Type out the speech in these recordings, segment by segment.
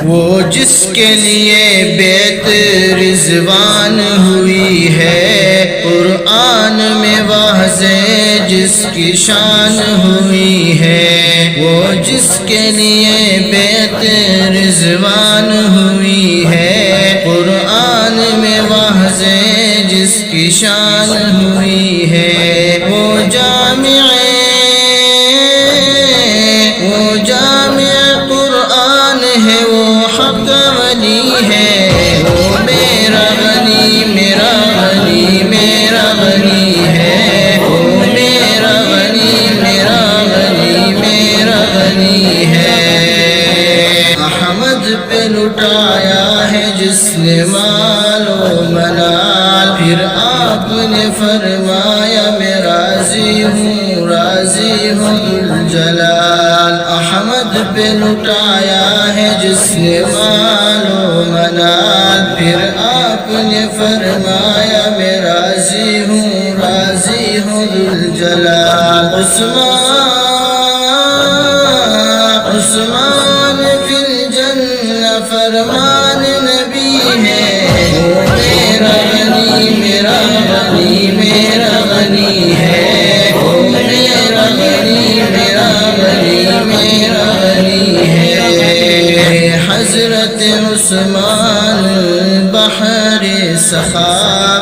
وہ جس کے لیے بیت رضوان ہوئی ہے، قرآن میں واضح جس کی شان ہوئی ہے، وہ جس کے لیے بیت رضوان ہوئی ہے، قرآن میں واضح جس کی شان ہوئی ہے، وہ جامع قرآن ہے، وہ حق ولی ہے، وہ میرا غنی میرا غنی میرا غنی ہے، وہ میرا غنی میرا غنی میرا غنی ہے۔ احمد پہ لٹایا ہے جس نے مال و منال، پھر آپ نے فرمایا میں راضی ہوں راضی ہوں ذوالجلال۔ احمد پہ لٹایا ہے جس نے مال و منال، پھر آپ نے فرمایا میں راضی ہوں ذوالجلال۔ عثمان فی الجنہ فرمان نبی ہے، وہ میرا غنی میرا غنی میرا غنی ہے، وہ میرا غنی میرا غنی میرا غنی ہے۔ حضرت عثمان بحر سخا،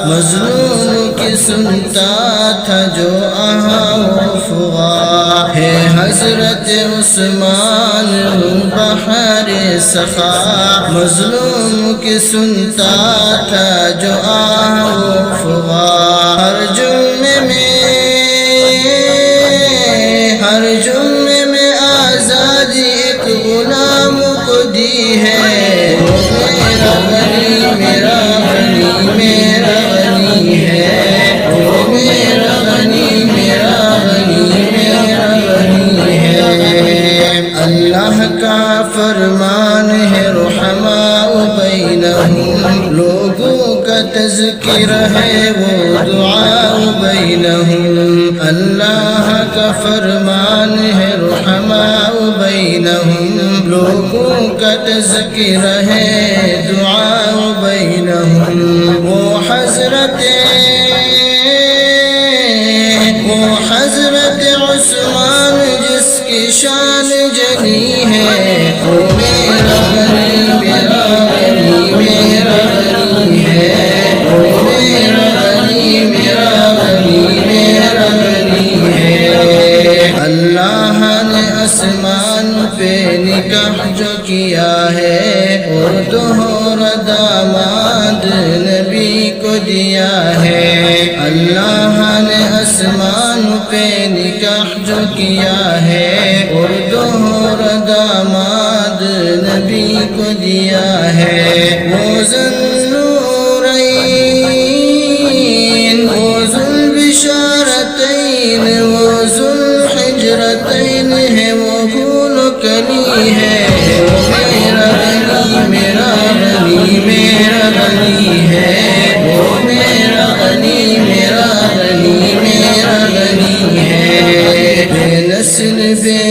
مظلوم کی سنتا تھا جو آہا و فغا ہے۔ حضرت عثمان بحر سخا، مظلوم کی سنتا تھا جو آہا و فغا۔ ہر جمعے میں آزادی ایک غلام کو دی ہے، وہ میرا غنی میرا غنی میرا غنی ہے، وہ میرا غنی میرا غنی میرا غنی ہے۔ اللہ کا فرمان ہے رحماء بینہم، لوگوں کا تذکرہ ہے وہ دعا بینہم۔ اللہ کا فرمان ہے رحماء بینہم، لوگوں کا تذکرہ ہے دعا بینہم۔ وہ حضرت عثمان جس کی شان جلی ہے، وہ میرا غنی میرا غنی میرا غنی ہے، وہ میرا غنی میرا غنی میرا غنی ہے۔ اللہ نے آسمان پہ نکاح جو کیا ہے، اور دوہرا داماد نبی کو دیا ہے۔ اللہ نے آسمان پہ نکاح جو کیا ہے، اور دوہرا داماد نبی کو دیا ہے۔ وہ ذوالنورین، وہ ذوالبشارتین، وہ ذوالحجرتین ہے، وہ پھول کلی ہے، وہ میرا غنی میرا غنی میرا غنی ہے، وہ میرا غنی میرا غنی میرا غنی ہے۔ بے نسل بے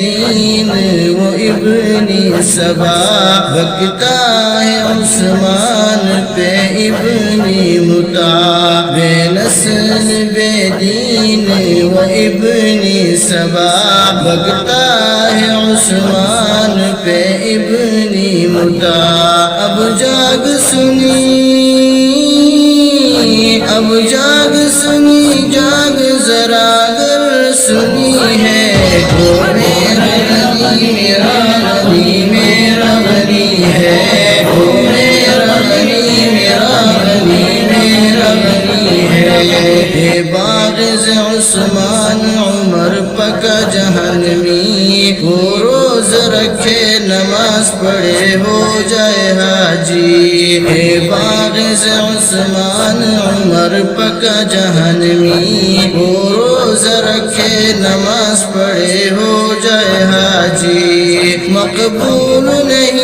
دین وہ ابن سبا، بکتا ہے عثمان پہ ابن مطاع۔ بے نسل بے دین وہ ابن سبا، بکتا ہے عثمان پہ ابن مطاع۔ اب جاگ سنی جاگ ذرا گر سنی ہے، وہ میرا غنی میرا غنی میرا غنی ہے، وہ میرا غنی میرا غنی میرا غنی ہے۔ باغز عثمان عمر پکا جہنمی، وہ روز رکھے نماز پڑھے ہو جائے حاجی۔ باغز عثمان عمر پکا جہنمی، وہ روز رکھے نماز پڑھے ہو جائے حاجی۔ مقبول نہیں